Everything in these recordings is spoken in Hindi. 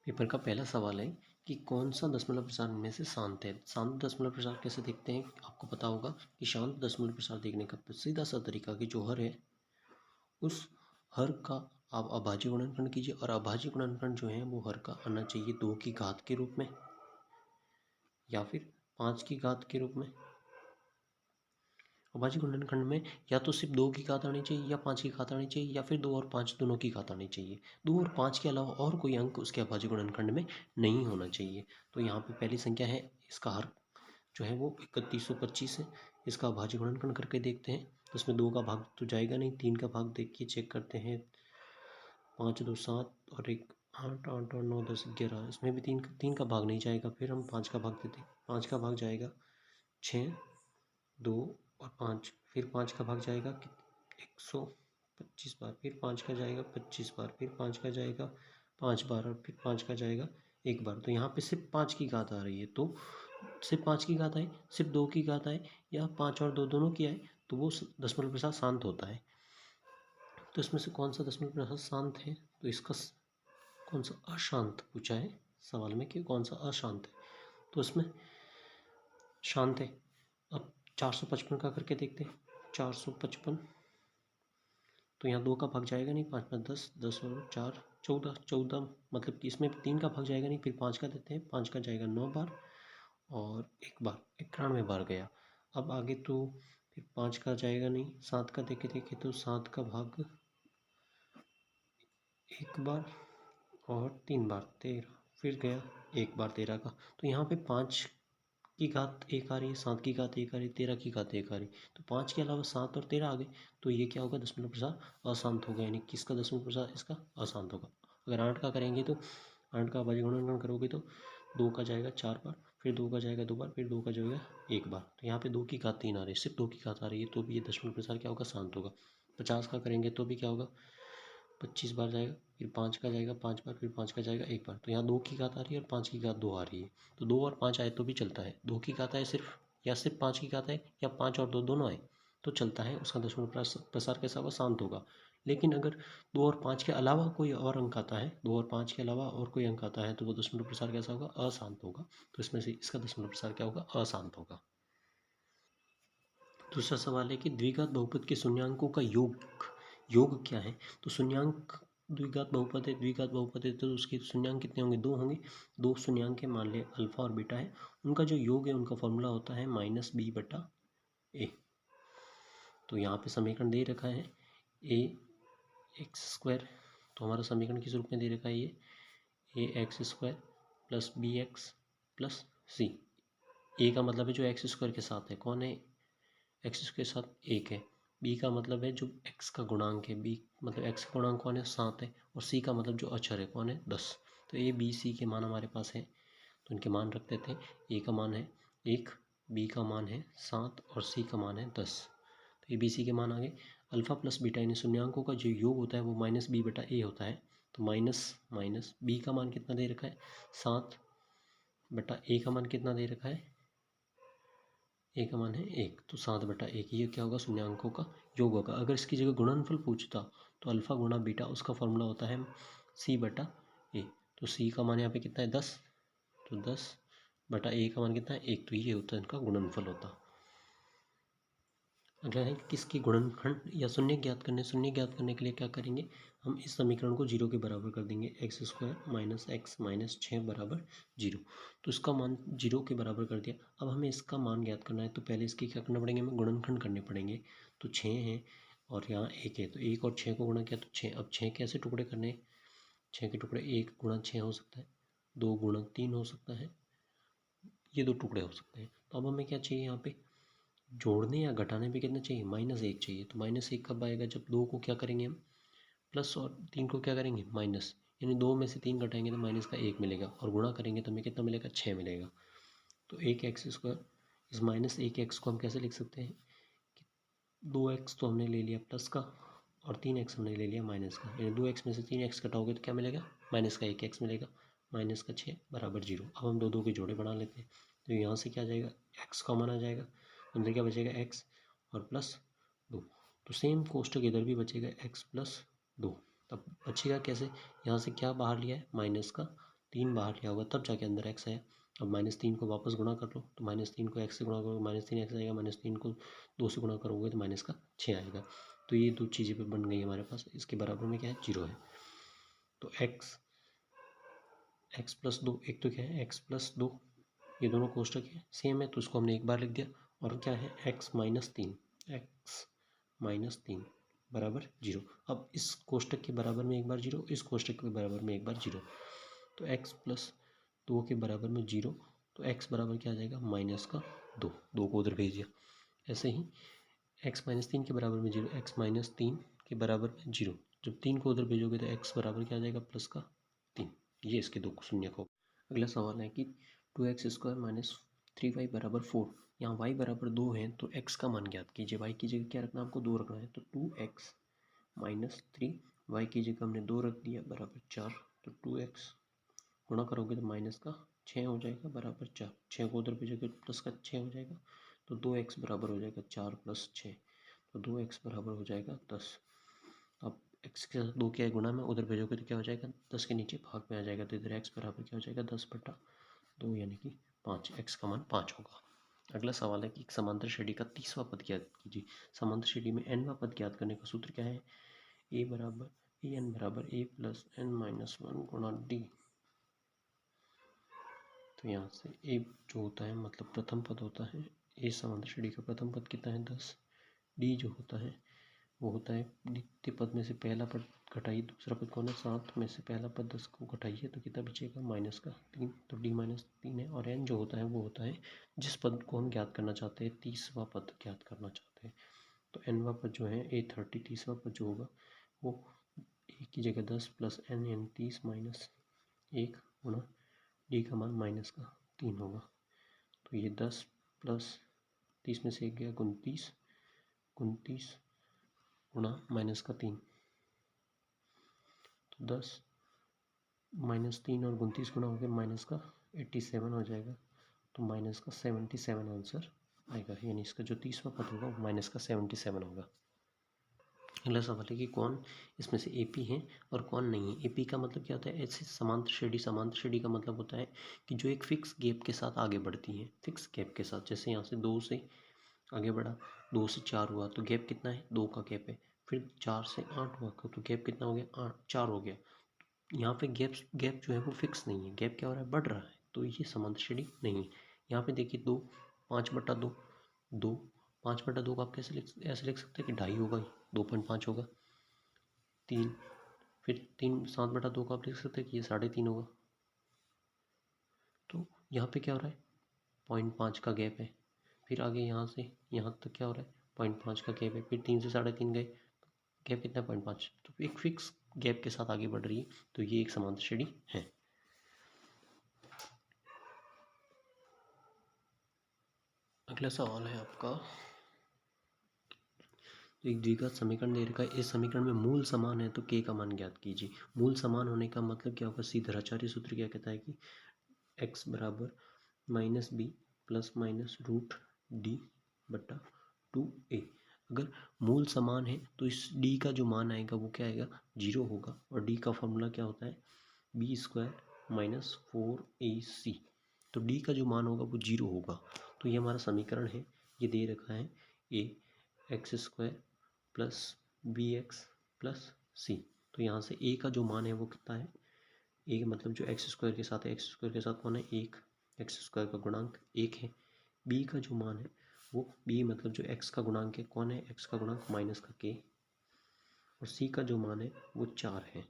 पेपर का पहला सवाल है कि कौन सा दशमलव प्रसार में से शांत है। शांत दशमलव प्रसार कैसे देखते हैं, आपको पता होगा कि शांत दशमलव प्रसार देखने का सीधा सा तरीका कि जो हर है उस हर का आप अभाज्य गुणनखंड कीजिए और अभाज्य गुणनखंड जो है वो हर का आना चाहिए 2 की घात के रूप में या फिर 5 की घात के रूप में। अभाज्य गुणनखंड में या तो सिर्फ 2 की घात आनी चाहिए या 5 की घात आनी चाहिए या फिर 2 और 5 दोनों की घात आनी चाहिए। 2 और 5 के अलावा और कोई अंक उसके अभाज्य गुणनखंड में नहीं होना चाहिए। तो यहाँ पे पहली संख्या है, इसका हर जो है वो 3125 है। इसका अभाज्य गुणनखंड करके देखते हैं तो इसमें 2 का भाग तो जाएगा नहीं, 3 का भाग देखिए चेक करते हैं। 5 2 7 और 1 8 8 और 9 10 11, इसमें भी तीन का भाग नहीं जाएगा। फिर हम 5 का भाग देते हैं, 5 का भाग जाएगा 6 2 और 5, फिर 5 का भाग जाएगा 125 बार, फिर 5 का जाएगा 25 बार, फिर 5 का जाएगा 5 बार और फिर 5 का जाएगा 1 बार। तो यहाँ पे सिर्फ 5 की घात आ रही है, तो सिर्फ 5 की घात आए, सिर्फ 2 की घात आए या 5 और 2 दोनों की आए तो वो दशमलव प्रसार शांत होता है। तो इसमें से कौन सा दशमलव प्रसार शांत है, तो इसका कौन सा अशांत पूछा है सवाल में कि कौन सा अशांत है, तो इसमें शांत है। अब 455 का करके देखते हैं। 455 तो यहाँ 2 का भाग जाएगा नहीं, 5 5 10 10 और 4 14 14, मतलब कि इसमें 3 का भाग जाएगा नहीं। फिर 5 का देते हैं, 5 का जाएगा 9 बार और 1 बार 91 बार गया। अब आगे तो फिर 5 का जाएगा नहीं, 7 का देखे तो 7 का भाग 1 बार और 3 बार 13, फिर गया 1 बार 13 का। तो यहाँ पे 5 की घात 1 आ रही है, 7 की घात 1 आ रही है, 13 की घात 1 आ रही है। तो 5 के अलावा 7 और 13 आ गए, तो ये क्या होगा, दशमलव प्रसार अशांत होगा। यानी किसका दशमलव प्रसार, इसका अशांत होगा। अगर 8 का करेंगे तो 8 का अभाज्य गुणनखंड करोगे तो 2 का जाएगा 4 बार, फिर 2 का जाएगा 2 बार, फिर 2 का जाएगा 1 बार। तो यहाँ पे 2 की घात 3 आ रही है, सिर्फ 2 की घात आ रही है, तो भी ये दशमलव प्रसार क्या होगा, शांत होगा। 50 का करेंगे तो भी क्या होगा, 25 बार जाएगा, फिर 5 का जाएगा 5 बार, फिर 5 का जाएगा 1 बार। तो यहाँ 2 की घात आ रही है और 5 की घात 2 आ रही है। तो 2 और 5 आए तो भी चलता है, 2 की घात आए सिर्फ या सिर्फ 5 की घात आए या 5 और 2 दोनों आए तो चलता है, उसका दशमलव प्रसार कैसा होगा, शांत होगा। लेकिन अगर 2 और 5 के अलावा कोई और अंक आता है, 2 और 5 के अलावा और कोई अंक आता है तो वो दशमलव प्रसार कैसा होगा, अशांत होगा। तो इसमें से इसका दशमलव प्रसार क्या होगा, अशांत होगा। दूसरा सवाल है कि द्विघात बहुपद के शून्यांकों का योग क्या है। तो शून्यांक द्विघात बहुपद है, द्विघात बहुपद है तो उसके शून्यांक कितने होंगे, 2 होंगे। 2 शून्यांक के मान लिया अल्फा और बीटा है, उनका जो योग है उनका फॉर्मूला होता है -b/a। तो यहाँ पे समीकरण दे रखा है ax², तो हमारा समीकरण किस रूप में दे रखा है, ये ax² + bx + c। ए का मतलब है जो x² के साथ है, कौन है, एक्स के साथ 1 है। बी का मतलब है जो एक्स का गुणांक है, बी मतलब एक्स का गुणांक कौन है, 7 है। और सी का मतलब जो अक्षर है कौन है, 10। तो ए बी सी के मान हमारे पास है, तो इनके मान रख देते हैं। ए का मान है 1, बी का मान है 7 और सी का मान है 10। तो ए बी सी के मान आ गए। अल्फा प्लस बीटा यानी शून्यांकों का जो योग होता है वो -b/a होता है। तो माइनस बी का मान कितना दे रखा है, 7/a का मान कितना दे रखा है, ए का मान है 1, तो 7/1। ये क्या होगा, शून्यांकों का योग होगा। अगर इसकी जगह गुणनफल पूछता तो अल्फा गुणा बीटा, उसका फॉर्मूला होता है c/a। तो c का मान यहाँ पे कितना है, 10, तो 10/a का मान कितना है, 1। तो ये होता है इनका गुणनफल होता। अगला है किसकी गुणनखंड या शून्य ज्ञात करने। शून्य ज्ञात करने के लिए क्या करेंगे, हम इस समीकरण को 0 के बराबर कर देंगे, x² - x - 6 = 0। तो इसका मान 0 के बराबर कर दिया। अब हमें इसका मान ज्ञात करना है तो पहले इसके क्या करना पड़ेंगे, हमें गुणनखंड करने पड़ेंगे। तो 6 है और यहाँ 1 है, तो 1 और 6 को गुणा किया तो 6। अब 6 कैसे टुकड़े करने हैं, 6 के टुकड़े 1 × 6 हो सकता है, 2 × 3 हो सकता है, ये 2 टुकड़े हो सकते हैं। तो अब हमें क्या चाहिए, यहाँ पे जोड़ने या घटाने पे कितना चाहिए, -1 चाहिए। तो -1 कब आएगा, जब 2 को क्या करेंगे हम प्लस और 3 को क्या करेंगे माइनस, यानी 2 में से 3 घटाएंगे तो माइनस का 1 मिलेगा और गुणा करेंगे तो हमें कितना मिलेगा, 6 मिलेगा। तो 1x², इस -1x को हम कैसे लिख सकते हैं कि 2x तो हमने ले लिया प्लस का और 3x हमने ले लिया माइनस का, यानी 2x में से 3x घटाओगे तो क्या मिलेगा, -1x मिलेगा। -6 = 0। अब हम दो के जोड़े बना लेते हैं। तो यहाँ से क्या जाएगा, x कॉमन आ जाएगा, अंदर क्या बचेगा, x और +2। तो सेम कोष्टक इधर भी बचेगा, x + 2। तब बचेगा कैसे, यहाँ से क्या बाहर लिया है, माइनस का 3 बाहर लिया होगा तब जाके अंदर x है। अब -3 को वापस गुणा कर लो, तो -3 को x से गुणा करोगे -3 x आएगा, -3 को 2 से गुणा करोगे तो माइनस का 6 आएगा। तो ये दो चीज़ें पे बन गई हमारे पास। इसके बराबर में क्या है, 0 है। तो x प्लस 2, एक तो क्या है x प्लस 2, ये दोनों कोष्टक है सेम है तो उसको हमने एक बार लिख दिया। और क्या है x माइनस 3 बराबर 0। अब इस कोष्टक के बराबर में एक बार 0, इस कोष्टक के बराबर में एक बार 0, तो x प्लस 2 के बराबर में 0, तो x बराबर क्या आ जाएगा, माइनस का 2, 2 को उधर भेज दिया। ऐसे ही x माइनस 3 के बराबर में 0, x माइनस 3 के बराबर में 0, जब 3 को उधर भेजोगे तो x बराबर क्या आ जाएगा, प्लस का 3। ये इसके दो शून्यक हो। अगला सवाल है कि 2x² माइनस 3y बराबर 4, यहाँ y बराबर 2 है तो x का मान ज्ञात कीजिए। y की जगह क्या रखना है, आपको 2 रखना है, तो 2x माइनस 3, y की जगह हमने 2 रख दिया बराबर 4, तो 2x गुणा करोगे तो माइनस का 6 हो जाएगा बराबर 4, 6 को उधर भेजोगे तो प्लस का 6 हो जाएगा, तो 2x बराबर हो जाएगा 4 प्लस 6, तो 2x बराबर हो जाएगा 10। अब x के साथ 2 क्या है, गुणा में, उधर भेजोगे तो क्या हो जाएगा, 10 के नीचे भाग में आ जाएगा, तो इधर x बराबर क्या हो जाएगा, 10/2 यानी कि 5, x का मान 5 होगा। अगला सवाल है कि एक समांतर श्रेणी का 30वां पद ज्ञात कीजिए। समांतर श्रेणी में nवां पद ज्ञात करने का सूत्र क्या है, a n बराबर a प्लस n माइनस 1 गुणा d। तो यहाँ से a जो होता है मतलब प्रथम पद होता है, a समांतर श्रेणी का प्रथम पद कितना है, 10। d जो होता है वो होता है द्वितीय पद में से पहला पद घटाइए दूसरा पद कौन है, 7 में से पहला पद 10 को घटाइए तो कितना बचेगा, माइनस का 3, तो d माइनस 3 है। और n जो होता है वो होता है जिस पद को हम ज्ञात करना चाहते हैं, 30वां पद ज्ञात करना चाहते हैं। तो nवां पद जो है a30, 30वां पद जो होगा वो a की जगह 10 प्लस n यानी 30 माइनस 1 गुणा d का मान माइनस का 3 होगा। तो ये 10 प्लस 30 में से 1 गया, 29 गुणा माइनस का 3, तो 10 माइनस 3 और 29 गुणा हो गया माइनस का 87 हो जाएगा, तो माइनस का 77 आंसर आएगा, यानी इसका जो 30वां पद होगा वो माइनस का 77 होगा। अगला सवाल है कि कौन इसमें से एपी है और कौन नहीं है। एपी का मतलब क्या होता है, ऐसे समांतर श्रेणी का मतलब होता है कि जो एक फिक्स गैप के साथ आगे बढ़ती है, फिक्स गैप के साथ। जैसे यहाँ से 2 से आगे बढ़ा, 2 से 4 हुआ तो गैप कितना है, 2 का गैप है। फिर 4 से 8 हुआ तो गैप कितना हो गया, 4 हो गया। यहाँ पे गैप जो है वो फिक्स नहीं है, गैप क्या हो रहा है, बढ़ रहा है, तो ये समांतर श्रेणी नहीं है। यहाँ पे देखिए 2, 5/2, 2, 5/2 को आप कैसे ऐसे लिख सकते हैं कि 2.5 होगा, 2.5 होगा। 3, फिर 3, 7/2 को आप लिख सकते हैं कि ये 3.5 होगा। तो यहाँ पे क्या हो रहा है, 0.5 का गैप है। फिर आगे यहाँ से यहाँ तक क्या हो रहा है, 0.5 का गैप है। फिर 3 से 3.5 गए, गैप कितना है, 0.5। तो एक फिक्स गैप के साथ आगे बढ़ रही है, तो ये एक समांतर श्रेणी है। अगला सवाल है आपका, तो एक द्विघात समीकरण दे रखा है, इस समीकरण में मूल समान है तो k का मान ज्ञात कीजिए। मूल समान होने का मतलब क्या होगा, सीधराचार्य सूत्र क्या कहता है कि x बराबर minus B plus minus root D बट्टा 2a। अगर मूल समान है तो इस d का जो मान आएगा वो क्या आएगा, 0 होगा। और d का फॉर्मूला क्या होता है, b² माइनस 4ac। तो d का जो मान होगा वो 0 होगा। तो ये हमारा समीकरण है, ये दे रखा है a x² plus B X plus C. तो यहाँ से a का जो मान है वो कितना है, a मतलब जो x² के साथ है, x² के साथ कौन है, 1, x² का गुणांक 1 है। b का जो मान है वो b मतलब जो x का गुणांक है, कौन है, x का गुणांक माइनस का k। और c का जो मान है वो 4 है।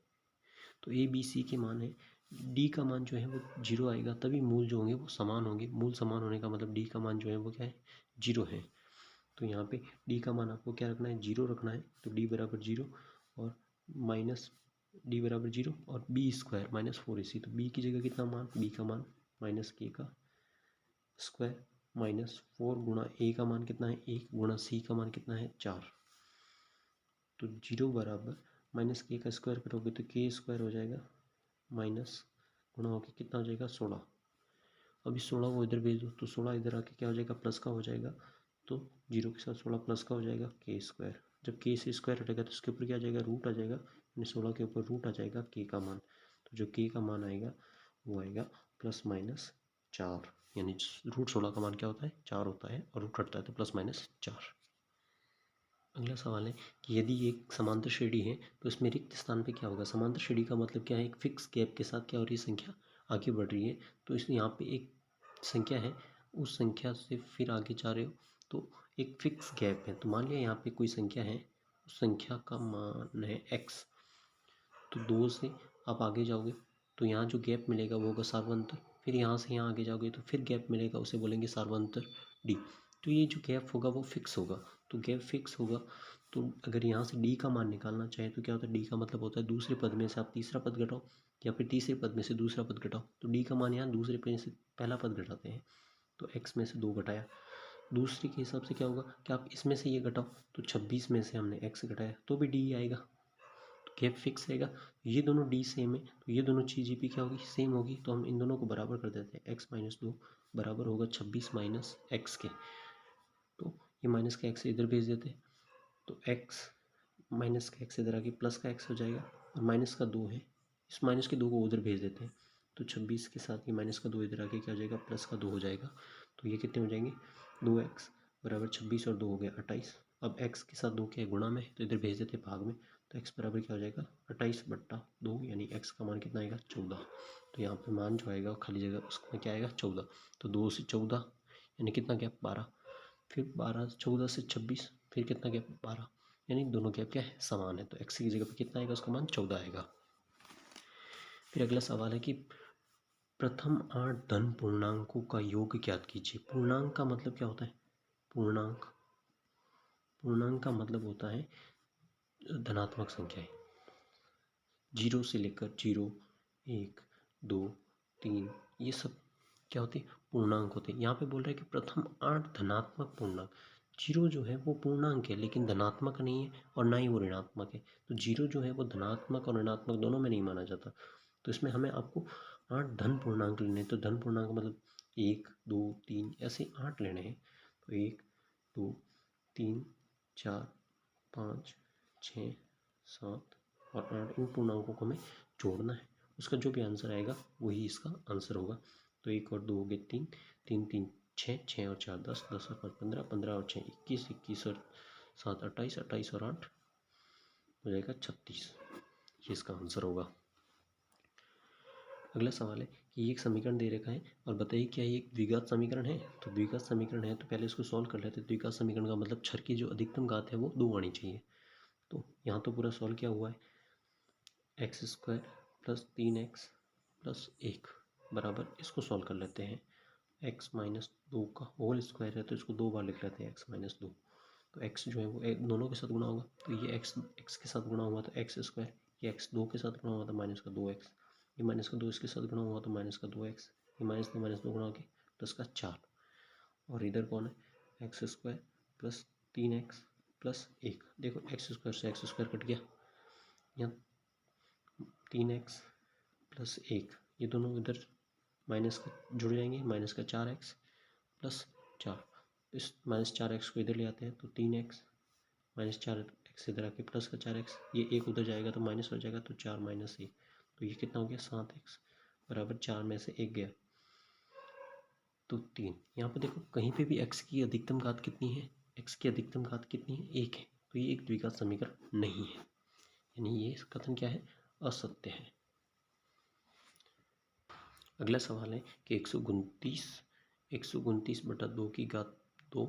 तो a b c के मान है, d का मान जो है वो 0 आएगा, तभी मूल जो होंगे वो समान होंगे। मूल समान होने का मतलब d का मान जो है वो क्या है, 0 है। तो यहाँ पे d का मान आपको क्या रखना है, 0 रखना है। तो d बराबर 0 और माइनस d बराबर 0 और b² माइनस 4ac। तो b की जगह कितना मान, b का मान माइनस k का स्क्वायर माइनस 4 गुणा a का मान कितना है, 1 गुणा c का मान कितना है, 4। तो 0 बराबर माइनस k का स्क्वायर करोगे तो k² हो जाएगा, माइनस गुणा होकर कितना हो जाएगा, 16। अब इस 16 को इधर भेज दो तो 16 इधर आके क्या हो जाएगा, प्लस का हो जाएगा। तो 0 के साथ 16 प्लस का हो जाएगा k²। जब k से स्क्वायर हटेगा तो इसके ऊपर क्या आ जाएगा, रूट आ जाएगा, यानी 16 के ऊपर रूट आ जाएगा k का मान। तो जो k का मान आएगा वो आएगा +-4, यानी √16 का मान क्या होता है 4 होता है और रूट हटता है तो +-4। अगला सवाल है कि यदि एक समांतर श्रेणी है तो इसमें रिक्त स्थान पे क्या होगा। समांतर श्रेणी का मतलब क्या है, एक फिक्स गैप के साथ क्या हो रही है, संख्या आगे बढ़ रही है। तो इस यहाँ पे एक संख्या है, उस संख्या से फिर आगे जा रहे हो तो एक फिक्स गैप है। तो मान लिया यहाँ पे कोई संख्या है, उस संख्या का मान है x, तो 2 से आप आगे जाओगे तो यहाँ जो गैप मिलेगा वो होगा सार्वंतर। फिर यहाँ से यहाँ आगे जाओगे तो फिर गैप मिलेगा, उसे बोलेंगे सार्वंतर d। तो ये जो गैप होगा वो फिक्स होगा। तो गैप फिक्स होगा तो अगर यहाँ से d का मान निकालना चाहे तो क्या होता है, d का मतलब होता है दूसरे पद में से आप तीसरा पद घटाओ या फिर तीसरे पद में से दूसरा पद घटाओ। तो d का मान यहाँ दूसरे पद से पहला पद घटाते हैं, तो x में से 2 घटाया। दूसरे के हिसाब से क्या होगा कि आप इसमें से ये घटाओ, तो 26 में से हमने x घटाया तो भी d आएगा, तो गैप फिक्स रहेगा। ये दोनों d सेम है तो ये दोनों चीज़ें भी क्या होगी, सेम होगी। तो हम इन दोनों को बराबर कर देते हैं, x - 2 बराबर होगा 26 - x के। तो ये माइनस का x इधर भेज देते हैं, तो x माइनस का x इधर आके प्लस का x हो जाएगा, और माइनस का 2 है, इस माइनस के 2 को उधर भेज देते हैं। तो 26 के साथ ये माइनस का 2 इधर आके क्या हो जाएगा, प्लस का 2 हो जाएगा। तो ये कितने हो जाएंगे, 2x बराबर 26 और 2 हो गया 28। अब x के साथ 2 क्या है, गुणा में, तो इधर भेज देते हैं भाग में। तो x बराबर क्या हो जाएगा 28/2, यानी x का मान कितना आएगा 14। तो यहाँ पे मान जो आएगा खाली जगह उसमें क्या आएगा 14। तो 2 से 14 यानी कितना गैप 12, फिर 14 से 26 फिर कितना गैप 12, यानी दोनों गैप क्या है समान है। तो x की जगह पे कितना आएगा, उसका मान 14 आएगा। फिर अगला सवाल है कि प्रथम 8 धन पूर्णांकों का योग ज्ञात कीजिए। पूर्णांक का मतलब क्या होता है, पूर्णांक का मतलब होता है धनात्मक संख्याएं, 0 से लेकर 0, 1, 2, 3, ये सब क्या होती है, पूर्णांक होते हैं। यहाँ पे बोल रहा है कि प्रथम 8 धनात्मक पूर्णांक। 0 जो है वो पूर्णांक है लेकिन धनात्मक नहीं है और ना ही वो ऋणात्मक है। तो 0 जो है वो धनात्मक और ऋणात्मक दोनों में नहीं माना जाता। तो इसमें हमें आपको 8 धन पूर्णांक लेने हैं। तो धन पूर्णांक मतलब 1, 2, 3 ऐसे 8 लेने हैं। तो 1, 2, 3, 4, 5, 6, 7 और 8, इन पूर्णांकों को हमें जोड़ना है। उसका जो भी आंसर आएगा वही इसका आंसर होगा। तो 1 और 2 हो गए 3, 3, 3 6, 6 और 4 10, 10 और 5 15, 15 और 6 21, 21 और 7 28, 28 और 8 हो जाएगा 36। ये इसका आंसर होगा। अगला सवाल है कि एक समीकरण दे रखा है और बताइए क्या ये एक द्विघात समीकरण है। तो द्विघात समीकरण है तो पहले इसको सॉल्व कर लेते हैं। द्विघात समीकरण का मतलब छर की जो अधिकतम घात है वो 2 आनी चाहिए। तो यहाँ तो पूरा सॉल्व किया हुआ है, x² + 3x + 1 बराबर, इसको सॉल्व कर लेते हैं। x - 2 का होल स्क्वायर है तो इसको 2 बार लिख लेते हैं, x - 2। तो x जो है वो दोनों के साथ गुणा होगा, तो ये x के साथ गुणा हुआ तो x², ये x 2 के साथ गुणा हुआ तो -2x, ये -2 इसके साथ गुणा हुआ तो -2x, ये -2 गुणा होकर +4, और इधर कौन है x² + 3x + 1। देखो x² से x² कट गया, यहाँ 3x + 1, ये दोनों इधर माइनस का जुड़ जाएंगे, -4x + 4। इस -4x को इधर ले आते हैं तो 3x -4x इधर आके +4x, ये 1 उधर जाएगा तो माइनस हो जाएगा, तो 4 - 1, तो ये कितना हो गया 7x बराबर 4 में से 1 गया तो 3। यहाँ पर देखो कहीं पे भी x की अधिकतम घात कितनी है, x की अधिकतम घात कितनी है 1 है। तो ये एक द्विघात समीकरण नहीं है, यानी ये कथन क्या है, असत्य है। अगला सवाल है कि 129/2 की घात 2,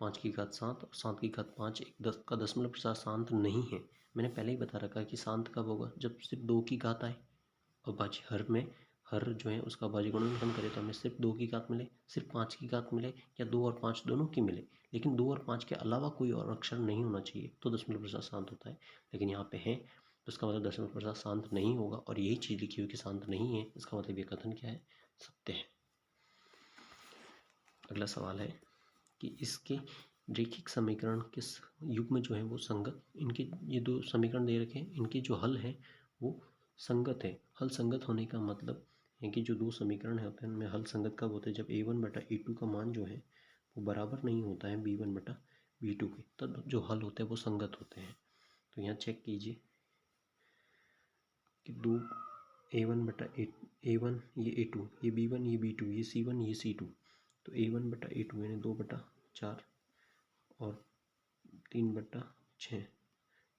5 की घात 7 और 7 की घात 5 एक 10 का दशमलव प्रसार शांत नहीं है। मैंने पहले ही बता रखा है कि शांत कब होगा, जब सिर्फ 2 की घात आए। और बाजी हर में हर जो है उसका बाजी गुणनखंड करें तो हमें सिर्फ 2 की घात मिले, सिर्फ 5 की घात मिले, या 2 और 5 दोनों की मिले, लेकिन 2 और 5 के अलावा कोई और अक्षर नहीं होना चाहिए तो दशमलव प्रसार शांत होता है। लेकिन यहाँ पे है तो इसका मतलब दशमलव प्रसार शांत नहीं होगा, और यही चीज़ लिखी हुई कि शांत नहीं है, इसका मतलब ये कथन क्या है, सत्य है। अगला सवाल है कि इसके रैखिक समीकरण किस युग में जो है वो संगत, इनके ये 2 समीकरण दे रखे हैं, इनके जो हल है वो संगत है। हल संगत होने का मतलब है कि जो 2 समीकरण है होते हैं उनमें हल संगत कब होते हैं, जब a1/a2 का मान जो है वो बराबर नहीं होता है b1/b2 के, तब जो हल होते हैं वो संगत होते हैं। तो यहाँ चेक कीजिए कि 2 A1 बटा A1 ये A2, ये B1 ये B2, ये C1 ये C2, तो A1 बटा A2 यानी 2/4 और 3/6।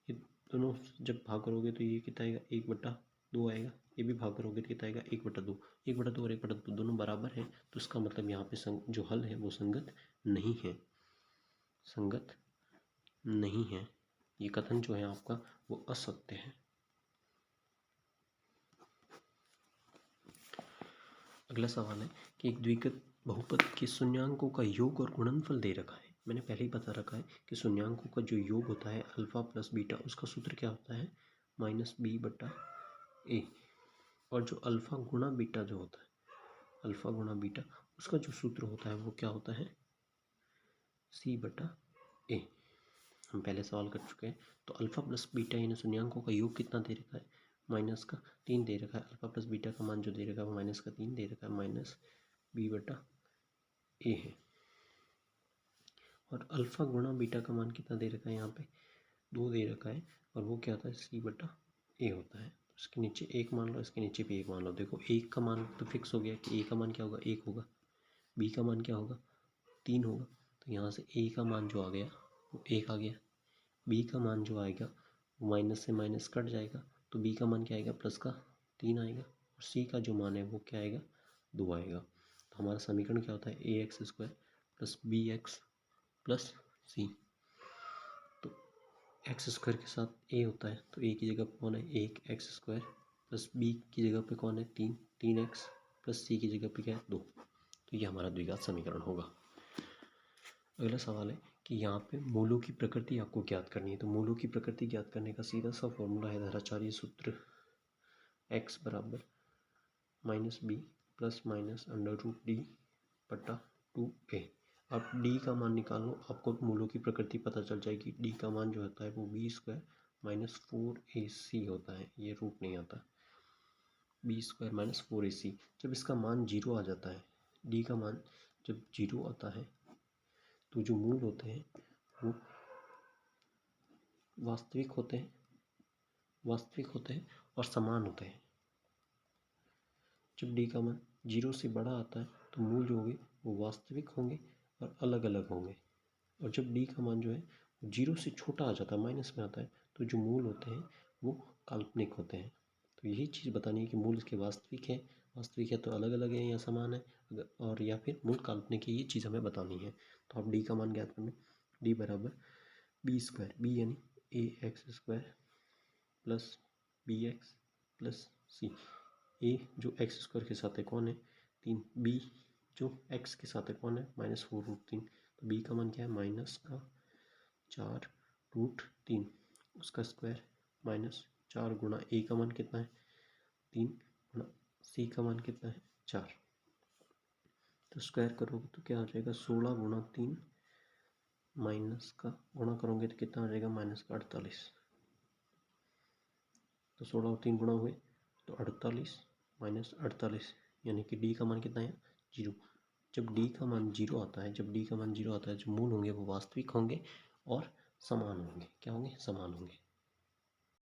ये दोनों जब भाग करोगे तो ये कितना आएगा, 1/2 आएगा। ये भी भाग करोगे तो कितना आएगा, 1/2। 1/2 और 1/2 दोनों बराबर है, तो इसका मतलब यहाँ पे जो हल है वो संगत नहीं है, संगत नहीं है। ये कथन जो है आपका वो असत्य है। अगला सवाल है कि एक द्विघात बहुपद के शून्यांकों का योग और गुणनफल दे रखा है। मैंने पहले ही बता रखा है कि शून्यांकों का जो योग होता है अल्फा प्लस बीटा, उसका सूत्र क्या होता है, -b/a। और जो अल्फा गुणा बीटा जो होता है, अल्फा गुणा बीटा, उसका जो सूत्र होता है वो क्या होता है, c/a। हम पहले सवाल कर चुके हैं। तो अल्फा प्लस बीटा यानी शून्यांकों का योग कितना दे रखा है, -3 दे रखा है। अल्फा प्लस बीटा का मान जो दे रखा है वो -3 दे रखा है, -b/a है। और अल्फा गुणा बीटा का मान कितना दे रखा है, यहाँ पे 2 दे रखा है, और वो क्या होता है, c/a होता है। तो इसके नीचे 1 मान लो, इसके नीचे भी 1 मान लो। देखो 1 का मान तो फिक्स हो गया कि a का मान क्या होगा, 1 होगा। b का मान क्या होगा, 3 होगा। तो यहाँ से a का मान जो आ गया वो 1 आ गया। b का मान जो आएगा वो माइनस से माइनस कट जाएगा, तो b का मान क्या आएगा, प्लस का 3 आएगा। और c का जो मान है वो क्या आएगा, 2 आएगा। तो हमारा समीकरण क्या होता है, ax² plus bx plus c। तो x² के साथ a होता है, तो a की जगह पे कौन है, 1x² प्लस b की जगह पे कौन है, 3x प्लस c की जगह पे क्या है, 2। तो ये हमारा द्विघात समीकरण होगा। अगला सवाल है कि यहाँ पे मूलों की प्रकृति आपको ज्ञात करनी है। तो मूलों की प्रकृति ज्ञात करने का सीधा सा फॉर्मूला है धाराचार्य सूत्र, x बराबर -b प्लस माइनस √d/2a। आप d का मान निकाल लो, आपको मूलों की प्रकृति पता चल जाएगी। d का मान जो होता है वो b² माइनस 4ac होता है, ये रूट नहीं आता, b² माइनस 4ac। जब इसका मान 0 आ जाता है, d का मान जब 0 आता है, तो जो मूल होते हैं वो वास्तविक होते हैं और समान होते हैं। जब d का मान 0 से बड़ा आता है तो मूल जो होंगे वो वास्तविक होंगे और अलग अलग होंगे। और जब d का मान जो है 0 से छोटा आ जाता है, माइनस में आता है, तो जो मूल होते हैं वो काल्पनिक होते हैं। तो यही चीज़ बतानी है कि मूल इसके वास्तविक है तो अलग अलग है या समान है, और या फिर मूल काल्पनिक है, ये चीज़ हमें बतानी है। तो आप d का मान ज्ञात करना, d बराबर b², b यानी ax² plus bx plus c। a जो x² के साथ है कौन है, 3। b जो x के साथ है कौन है, -4√3। तो b का मान क्या है, -4√3 उसका स्क्वायर -4 गुणा a का मान कितना है, 3 गुणा c का मान कितना है, 4। तो स्क्वायर करोगे तो क्या आ जाएगा, 16 गुणा 3 माइनस का गुणा करोगे तो कितना आ जाएगा, -48। तो 16 और 3 गुणा हुए तो 48 -48, यानी कि d का मान कितना है, 0। जब d का मान 0 आता है, जो मूल होंगे वो वास्तविक होंगे और समान होंगे। क्या होंगे, समान होंगे।